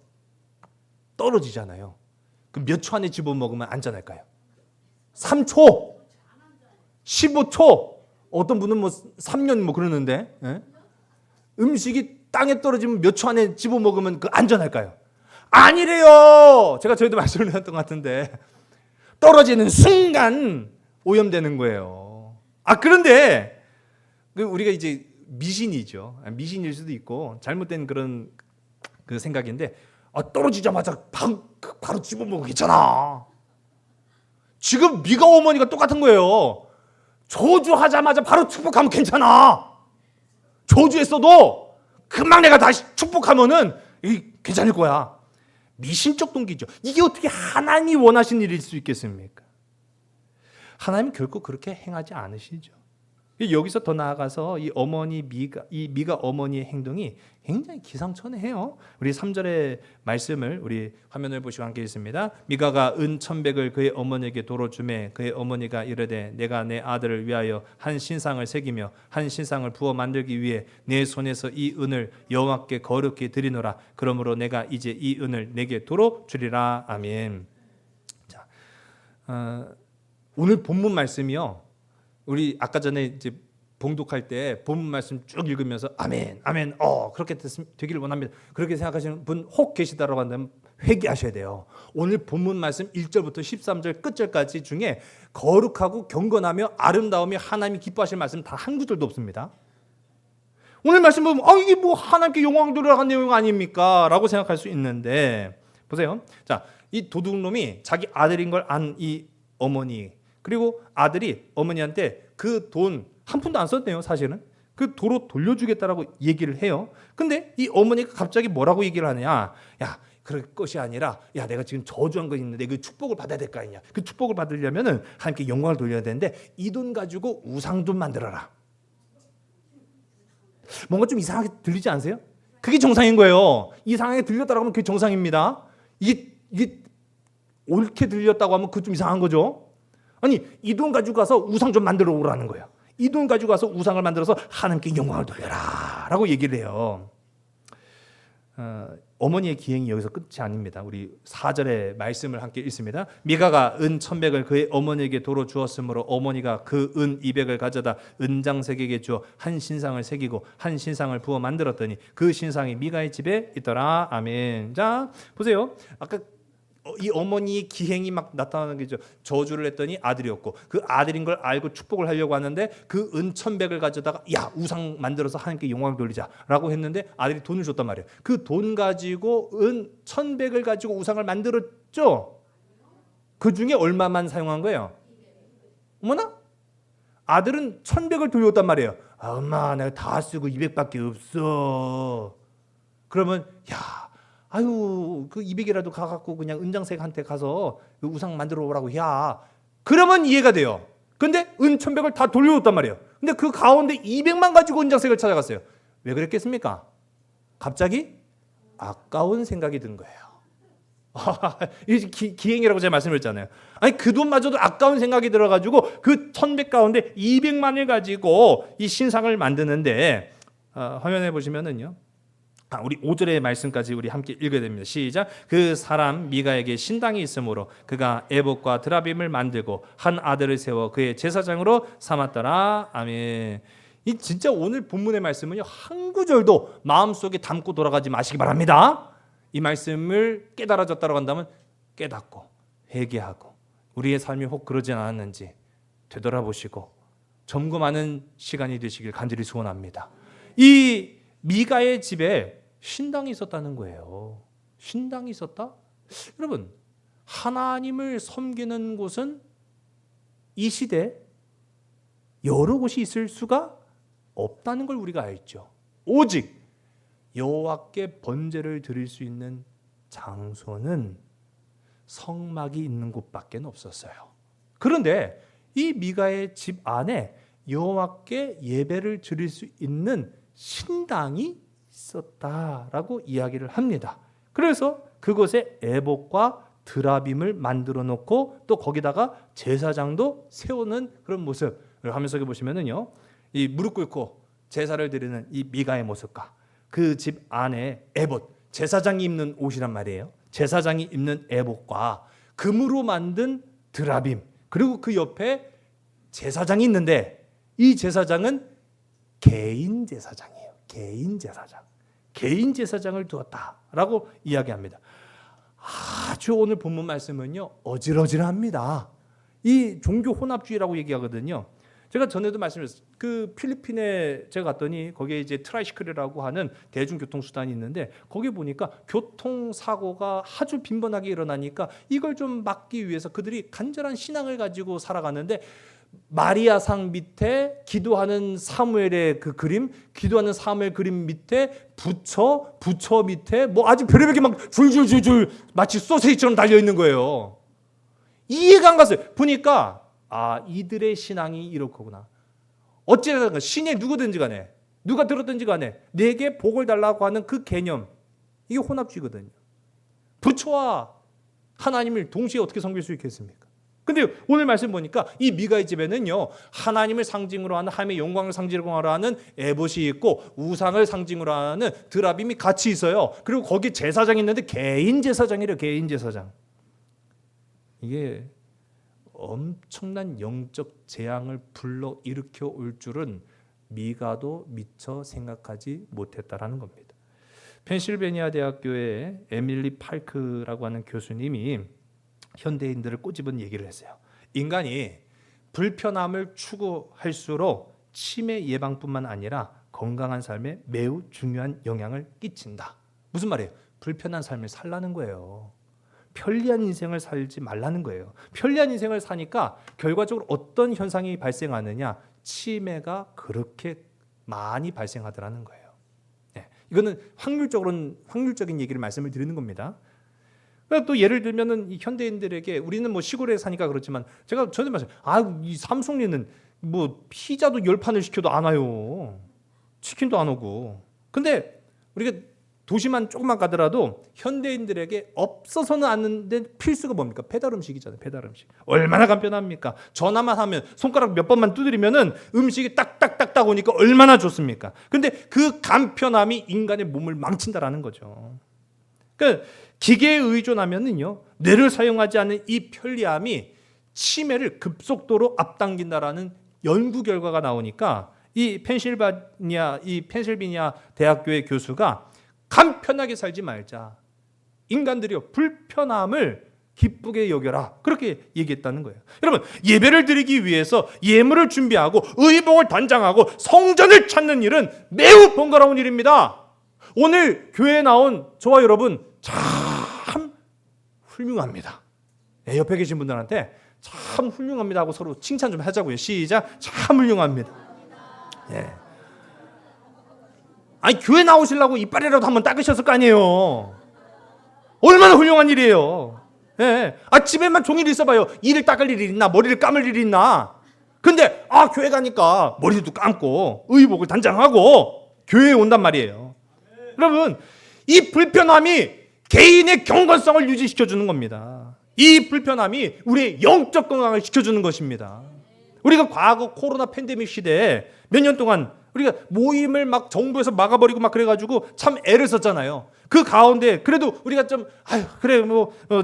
떨어지잖아요. 그 몇 초 안에 집어 먹으면 안전할까요? 3초, 15초, 어떤 분은 뭐 3년 뭐 그러는데 음식이 땅에 떨어지면 몇 초 안에 집어 먹으면 그 안전할까요? 아니래요. 제가 저희도 말씀을 드렸던 것 같은데 떨어지는 순간 오염되는 거예요. 그런데 우리가 이제 미신이죠. 미신일 수도 있고 잘못된 그런 그 생각인데 떨어지자마자 바로 집어먹고 괜찮아. 지금 미가 어머니가 똑같은 거예요. 저주하자마자 바로 축복하면 괜찮아. 저주했어도 금방 내가 다시 축복하면은 괜찮을 거야. 미신적 동기죠. 이게 어떻게 하나님이 원하신 일일 수 있겠습니까? 하나님 결코 그렇게 행하지 않으시죠. 여기서 더 나아가서 이 미가 어머니의 행동이 굉장히 기상천외해요. 우리 3절의 말씀을 우리 화면을 보시고 함께 있습니다. 미가가 은 1,100을 그의 어머니에게 도로 주매 그의 어머니가 이르되 내가 내 아들을 위하여 한 신상을 새기며 한 신상을 부어 만들기 위해 내 손에서 이 은을 여호와께 거룩히 드리노라. 그러므로 내가 이제 이 은을 내게 도로 주리라. 아멘. 자, 오늘 본문 말씀이요. 우리 아까 전에 이제 봉독할 때 본문 말씀 쭉 읽으면서 아멘, 아멘, 그렇게 되기를 원합니다. 그렇게 생각하시는 분 혹 계시다라고 한다면 회개하셔야 돼요. 오늘 본문 말씀 1절부터 13절 끝절까지 중에 거룩하고 경건하며 아름다움이 하나님이 기뻐하실 말씀 단 한 구절도 없습니다. 오늘 말씀 보면 이게 뭐 하나님께 영광 돌아간 내용 아닙니까? 라고 생각할 수 있는데 보세요. 자, 이 도둑놈이 자기 아들인 걸 안 이 어머니 그리고 아들이 어머니한테 그 돈 한 푼도 안 썼네요. 사실은 그 도로 돌려주겠다라고 얘기를 해요. 근데 이 어머니가 갑자기 뭐라고 얘기를 하느냐? 야, 그럴 것이 아니라 야, 내가 지금 저주한 거 있는데 그 축복을 받아야 될 거 아니냐? 그 축복을 받으려면은 하나님께 영광을 돌려야 되는데 이 돈 가지고 우상 좀 만들어라. 뭔가 좀 이상하게 들리지 않으세요? 그게 정상인 거예요. 이상하게 들렸다고 하면 그게 정상입니다. 이게 옳게 들렸다고 하면 그거 좀 이상한 거죠. 아니, 이 돈 가지고 가서 우상 좀 만들어 오라는 거예요. 이 돈 가지고 가서 우상을 만들어서 하나님께 영광을 돌려라 라고 얘기를 해요. 어머니의 기행이 여기서 끝이 아닙니다. 우리 4절의 말씀을 함께 읽습니다. 미가가 은 1,100을 그의 어머니에게 도로 주었으므로 어머니가 그 은 200을 가져다 은장색에게 주어 한 신상을 새기고 한 신상을 부어 만들었더니 그 신상이 미가의 집에 있더라. 아멘. 자, 보세요. 아까 이 어머니의 기행이 막 나타나는 게죠. 저주를 했더니 아들이었고 그 아들인 걸 알고 축복을 하려고 하는데 그 은 1,100을 가져다가 야, 우상 만들어서 하나님께 영광을 돌리자라고 했는데 아들이 돈을 줬단 말이에요. 그 돈 가지고 은 1,100을 가지고 우상을 만들었죠. 그 중에 얼마만 사용한 거예요? 어머나? 아들은 1,100을 돌려줬단 말이에요. 엄마, 내가 다 쓰고 200밖에 없어. 그러면 야, 아유, 그 200이라도 가갖고 그냥 은장색한테 가서 우상 만들어 오라고 야. 그러면 이해가 돼요. 근데 은 1,100을 다 돌려줬단 말이에요. 근데 그 가운데 200만 가지고 은장색을 찾아갔어요. 왜 그랬겠습니까? 갑자기 아까운 생각이 든 거예요. 기행이라고 제가 말씀드렸잖아요. 아니, 그 돈마저도 아까운 생각이 들어가지고 그 1,100 가운데 200만을 가지고 이 신상을 만드는데 화면에 보시면은요. 우리 5절의 말씀까지 우리 함께 읽어야 됩니다. 시작. 그 사람 미가에게 신당이 있으므로 그가 에봇과 드라빔을 만들고 한 아들을 세워 그의 제사장으로 삼았더라. 아멘. 이 진짜 오늘 본문의 말씀은요, 한 구절도 마음속에 담고 돌아가지 마시기 바랍니다. 이 말씀을 깨달아졌다고 한다면 깨닫고 회개하고 우리의 삶이 혹 그러지 않았는지 되돌아보시고 점검하는 시간이 되시길 간절히 소원합니다. 이 미가의 집에 신당이 있었다는 거예요. 신당이 있었다? 여러분, 하나님을 섬기는 곳은 이 시대 여러 곳이 있을 수가 없다는 걸 우리가 알죠. 오직 여호와께 번제를 드릴 수 있는 장소는 성막이 있는 곳밖에 없었어요. 그런데 이 미가의 집 안에 여호와께 예배를 드릴 수 있는 신당이 있었다라고 이야기를 합니다. 그래서 그곳에 에봇과 드라빔을 만들어 놓고 또 거기다가 제사장도 세우는 그런 모습을 하면서 보시면은요, 이 무릎 꿇고 제사를 드리는 이 미가의 모습과 그 집 안에 에봇, 제사장이 입는 옷이란 말이에요. 제사장이 입는 에봇과 금으로 만든 드라빔, 그리고 그 옆에 제사장이 있는데 이 제사장은 개인 제사장이에요. 개인 제사장을 두었다라고 이야기합니다. 아주 오늘 본문 말씀은요, 어질어질합니다. 이 종교 혼합주의라고 얘기하거든요. 제가 전에도 말씀드렸어요. 그 필리핀에 제가 갔더니 거기에 이제 트라이시클이라고 하는 대중교통 수단이 있는데 거기 보니까 교통사고가 아주 빈번하게 일어나니까 이걸 좀 막기 위해서 그들이 간절한 신앙을 가지고 살아가는데 마리아상 밑에 기도하는 사무엘의 그 그림, 기도하는 사무엘 그림 밑에 부처 밑에 뭐 아주 별의별 게 막 줄줄줄줄 마치 소세지처럼 달려 있는 거예요. 이해가 안 갔어요. 보니까 이들의 신앙이 이렇구나. 어찌됐든 신이 누구든지 간에 누가 들었든지 간에 내게 복을 달라고 하는 그 개념, 이게 혼합주의거든요. 부처와 하나님을 동시에 어떻게 섬길 수 있겠습니까? 근데 오늘 말씀 보니까 이 미가의 집에는요, 하나님을 상징으로 하는, 하나님의 영광을 상징으로 하는 에봇이 있고 우상을 상징으로 하는 드라빔이 같이 있어요. 그리고 거기 제사장이 있는데 개인 제사장이래요. 개인 제사장. 이게 엄청난 영적 재앙을 불러 일으켜 올 줄은 미가도 미처 생각하지 못했다라는 겁니다. 펜실베니아 대학교의 에밀리 팔크라고 하는 교수님이 현대인들을 꼬집은 얘기를 했어요. 인간이 불편함을 추구할수록 치매 예방뿐만 아니라 건강한 삶에 매우 중요한 영향을 끼친다. 무슨 말이에요? 불편한 삶을 살라는 거예요. 편리한 인생을 살지 말라는 거예요. 편리한 인생을 사니까 결과적으로 어떤 현상이 발생하느냐? 치매가 그렇게 많이 발생하더라는 거예요. 네, 이거는 확률적인 얘기를 말씀을 드리는 겁니다. 또 예를 들면은 이 현대인들에게, 우리는 뭐 시골에 사니까 그렇지만 제가 전에 말씀, 이 삼성리는 뭐 피자도 10판을 시켜도 안 와요. 치킨도 안 오고. 근데 우리가 도시만 조금만 가더라도 현대인들에게 없어서는 안 되는 필수가 뭡니까? 배달 음식이잖아요. 배달 음식. 얼마나 간편합니까? 전화만 하면 손가락 몇 번만 두드리면은 음식이 딱딱딱딱 오니까 얼마나 좋습니까? 근데 그 간편함이 인간의 몸을 망친다라는 거죠. 그러니까 기계에 의존하면은요, 뇌를 사용하지 않는 이 편리함이 치매를 급속도로 앞당긴다라는 연구 결과가 나오니까 이 펜실베니아 대학교의 교수가 간편하게 살지 말자. 인간들이요, 불편함을 기쁘게 여겨라. 그렇게 얘기했다는 거예요. 여러분, 예배를 드리기 위해서 예물을 준비하고 의복을 단장하고 성전을 찾는 일은 매우 번거로운 일입니다. 오늘 교회에 나온 저와 여러분 참 훌륭합니다. 네, 옆에 계신 분들한테 참 훌륭합니다 하고 서로 칭찬 좀 하자고요. 시작. 참 훌륭합니다. 네. 교회 나오시려고 이빨이라도 한번 닦으셨을 거 아니에요. 얼마나 훌륭한 일이에요. 네. 집에만 종일 있어봐요. 이를 닦을 일이 있나, 머리를 감을 일이 있나. 근데 교회 가니까 머리도 감고 의복을 단장하고 교회에 온단 말이에요. 여러분, 이 불편함이 개인의 경건성을 유지시켜주는 겁니다. 이 불편함이 우리의 영적 건강을 지켜주는 것입니다. 우리가 과거 코로나 팬데믹 시대에 몇 년 동안 우리가 모임을 막 정부에서 막아버리고 막 그래가지고 참 애를 썼잖아요. 그 가운데 그래도 우리가 좀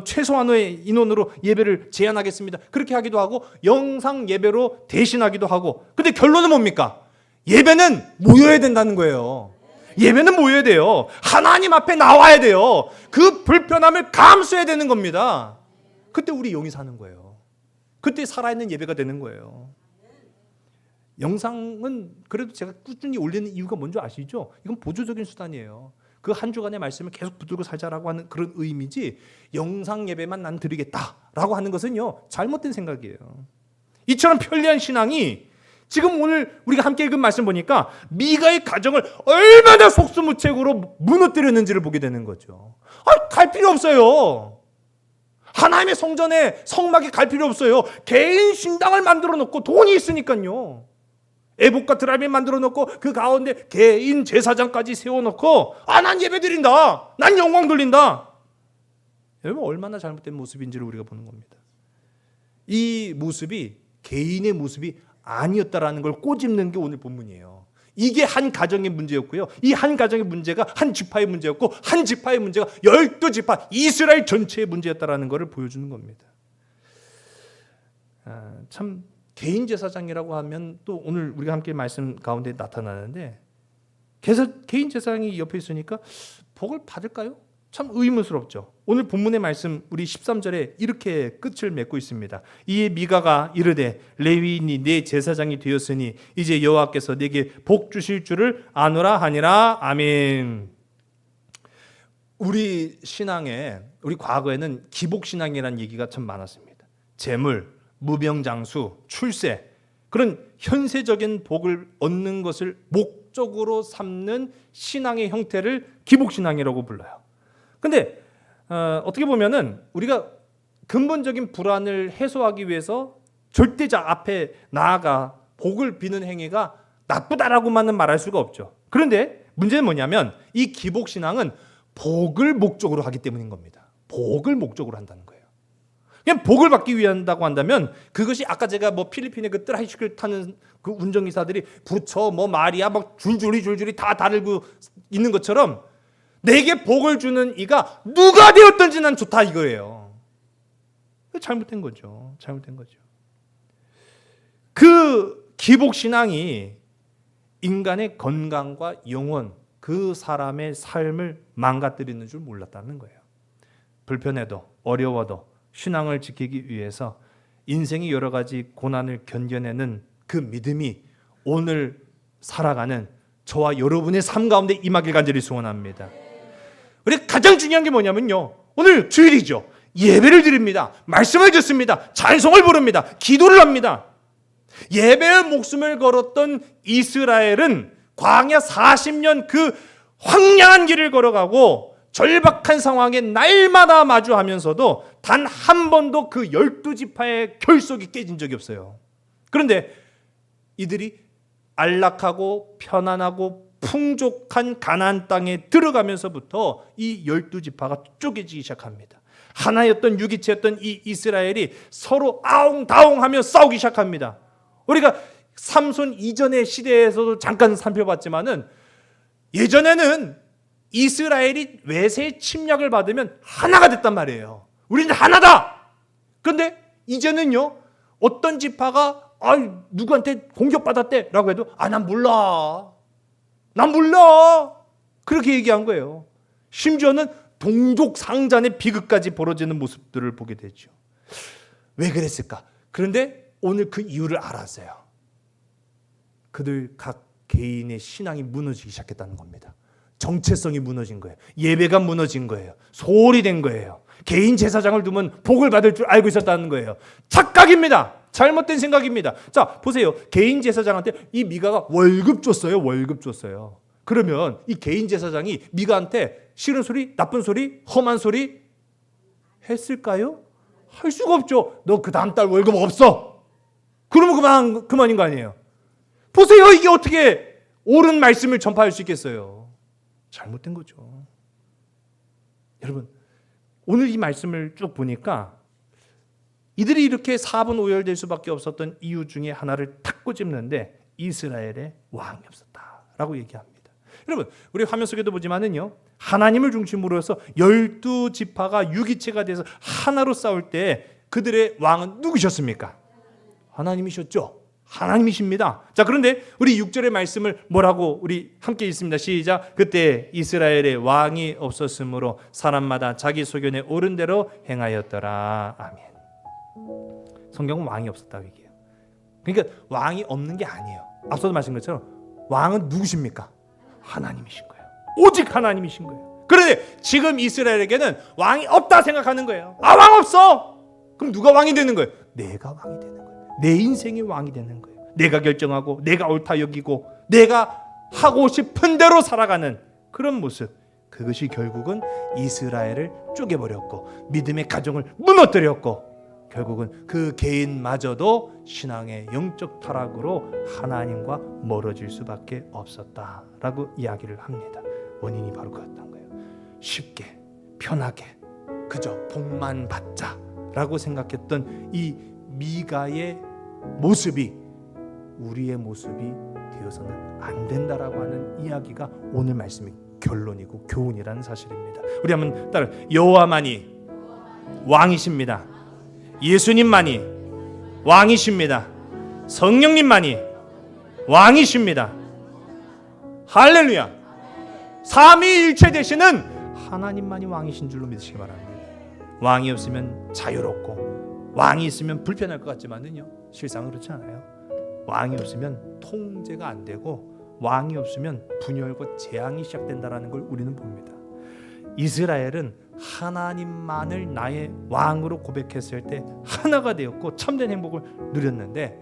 최소한의 인원으로 예배를 제한하겠습니다. 그렇게 하기도 하고 영상 예배로 대신하기도 하고. 근데 결론은 뭡니까? 예배는 모여야 된다는 거예요. 예배는 모여야 돼요. 하나님 앞에 나와야 돼요. 그 불편함을 감수해야 되는 겁니다. 그때 우리 영이 사는 거예요. 그때 살아있는 예배가 되는 거예요. 영상은 그래도 제가 꾸준히 올리는 이유가 뭔지 아시죠? 이건 보조적인 수단이에요. 그 한 주간의 말씀을 계속 붙들고 살자라고 하는 그런 의미지, 영상 예배만 난 드리겠다라고 하는 것은요, 잘못된 생각이에요. 이처럼 편리한 신앙이 지금 오늘 우리가 함께 읽은 말씀 보니까 미가의 가정을 얼마나 속수무책으로 무너뜨렸는지를 보게 되는 거죠. 갈 필요 없어요. 하나님의 성전에 성막에 갈 필요 없어요. 개인 신당을 만들어 놓고 돈이 있으니까요. 에봇과 드라빔 만들어 놓고 그 가운데 개인 제사장까지 세워놓고 난 예배 드린다. 난 영광 돌린다. 여러분, 얼마나 잘못된 모습인지를 우리가 보는 겁니다. 이 모습이 개인의 모습이 아니었다라는 걸 꼬집는 게 오늘 본문이에요. 이게 한 가정의 문제였고요. 이 한 가정의 문제가 한 지파의 문제였고, 한 지파의 문제가 12지파 이스라엘 전체의 문제였다라는 것을 보여주는 겁니다. 참 개인 제사장이라고 하면 또 오늘 우리가 함께 말씀 가운데 나타나는데, 개인 제사장이 옆에 있으니까 복을 받을까요? 참 의문스럽죠. 오늘 본문의 말씀 우리 13절에 이렇게 끝을 맺고 있습니다. 이에 미가가 이르되 레위인이 내 제사장이 되었으니 이제 여호와께서 내게 복 주실 줄을 아노라 하니라. 아멘. 우리 신앙에, 우리 과거에는 기복신앙이라는 얘기가 참 많았습니다. 재물, 무병장수, 출세, 그런 현세적인 복을 얻는 것을 목적으로 삼는 신앙의 형태를 기복신앙이라고 불러요. 근데 어떻게 보면은 우리가 근본적인 불안을 해소하기 위해서 절대자 앞에 나아가 복을 비는 행위가 나쁘다라고만은 말할 수가 없죠. 그런데 문제는 뭐냐면 이 기복신앙은 복을 목적으로 하기 때문인 겁니다. 복을 목적으로 한다는 거예요. 그냥 복을 받기 위한다고 한다면 그것이 아까 제가 뭐 필리핀의 그 트라이시클 타는 그 운전기사들이 부처 뭐 마리아 막 줄줄이 다 다르고 있는 것처럼 내게 복을 주는 이가 누가 되었든지 난 좋다 이거예요. 잘못된 거죠. 잘못된 거죠. 그 기복신앙이 인간의 건강과 영혼, 그 사람의 삶을 망가뜨리는 줄 몰랐다는 거예요. 불편해도 어려워도 신앙을 지키기 위해서 인생의 여러 가지 고난을 견뎌내는 그 믿음이 오늘 살아가는 저와 여러분의 삶 가운데 임하길 간절히 소원합니다. 우리 가장 중요한 게 뭐냐면요, 오늘 주일이죠. 예배를 드립니다. 말씀을 듣습니다. 찬송을 부릅니다. 기도를 합니다. 예배의 목숨을 걸었던 이스라엘은 광야 40년 그 황량한 길을 걸어가고 절박한 상황에 날마다 마주하면서도 단 한 번도 그 12지파의 결속이 깨진 적이 없어요. 그런데 이들이 안락하고 편안하고 풍족한 가나안 땅에 들어가면서부터 이 12지파가 쪼개지기 시작합니다. 하나였던 유기체였던 이 이스라엘이 서로 아웅다웅하며 싸우기 시작합니다. 우리가 삼손 이전의 시대에서도 잠깐 살펴봤지만은 예전에는 이스라엘이 외세의 침략을 받으면 하나가 됐단 말이에요. 우리는 하나다. 그런데 이제는요, 어떤 지파가 누구한테 공격받았대 라고 해도 난 몰라. 난 몰라. 그렇게 얘기한 거예요. 심지어는 동족 상잔의 비극까지 벌어지는 모습들을 보게 되죠. 왜 그랬을까? 그런데 오늘 그 이유를 알았어요. 그들 각 개인의 신앙이 무너지기 시작했다는 겁니다. 정체성이 무너진 거예요. 예배가 무너진 거예요. 소홀히 된 거예요. 개인 제사장을 두면 복을 받을 줄 알고 있었다는 거예요. 착각입니다. 잘못된 생각입니다. 자, 보세요. 개인 제사장한테 이 미가가 월급 줬어요. 월급 줬어요. 그러면 이 개인 제사장이 미가한테 싫은 소리, 나쁜 소리, 험한 소리 했을까요? 할 수가 없죠. 너 그 다음 달 월급 없어. 그러면 그만인 거 아니에요. 보세요. 이게 어떻게 옳은 말씀을 전파할 수 있겠어요? 잘못된 거죠. 여러분, 오늘 이 말씀을 쭉 보니까 이들이 이렇게 4분 오열될 수밖에 없었던 이유 중에 하나를 탁 꼬집는데 이스라엘에 왕이 없었다라고 얘기합니다. 여러분, 우리 화면 속에도 보지만은요, 하나님을 중심으로 해서 12지파가 유기체가 돼서 하나로 싸울 때 그들의 왕은 누구셨습니까? 하나님이셨죠. 하나님이십니다. 자, 그런데 우리 6절의 말씀을 뭐라고 우리 함께 읽습니다. 시작. 그때 이스라엘에 왕이 없었으므로 사람마다 자기 소견에 옳은 대로 행하였더라. 아멘. 성경은 왕이 없었다고 얘기해요. 그러니까 왕이 없는 게 아니에요. 앞서도 말씀드린 것처럼 왕은 누구십니까? 하나님이신 거예요. 오직 하나님이신 거예요. 그런데 지금 이스라엘에게는 왕이 없다 생각하는 거예요. 왕 없어. 그럼 누가 왕이 되는 거예요? 내가 왕이 되는 거예요. 내 인생이 왕이 되는 거예요. 내가 결정하고 내가 옳다 여기고 내가 하고 싶은 대로 살아가는 그런 모습, 그것이 결국은 이스라엘을 쪼개버렸고 믿음의 가정을 무너뜨렸고 결국은 그 개인마저도 신앙의 영적 타락으로 하나님과 멀어질 수밖에 없었다라고 이야기를 합니다. 원인이 바로 그였던 거예요. 쉽게 편하게 그저 복만 받자라고 생각했던 이 미가의 모습이 우리의 모습이 되어서는 안 된다라고 하는 이야기가 오늘 말씀의 결론이고 교훈이라는 사실입니다. 우리 한번 따라 여호와만이 왕이십니다. 예수님만이 왕이십니다. 성령님만이 왕이십니다. 할렐루야. 삼위일체 되시는 하나님만이 왕이신 줄로 믿으시기 바랍니다. 왕이 없으면 자유롭고 왕이 있으면 불편할 것 같지만은요, 실상은 그렇지 않아요. 왕이 없으면 통제가 안 되고 왕이 없으면 분열과 재앙이 시작된다라는 걸 우리는 봅니다. 이스라엘은 하나님만을 나의 왕으로 고백했을 때 하나가 되었고 참된 행복을 누렸는데,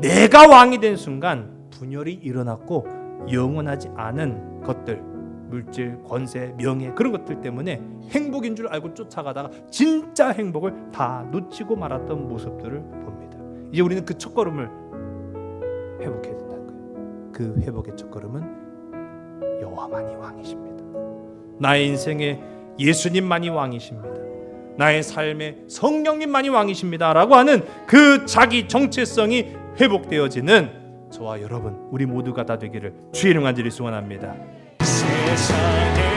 내가 왕이 된 순간 분열이 일어났고 영원하지 않은 것들, 물질, 권세, 명예, 그런 것들 때문에 행복인 줄 알고 쫓아가다가 진짜 행복을 다 놓치고 말았던 모습들을 봅니다. 이제 우리는 그 첫걸음을 회복해야 된다는 거예요. 그 회복의 첫걸음은 여호와만이 왕이십니다. 나의 인생에 예수님만이 왕이십니다. 나의 삶에 성령님만이 왕이십니다 라고 하는 그 자기 정체성이 회복되어지는 저와 여러분, 우리 모두가 다 되기를 주의 이름 간절히 소원합니다. 세상에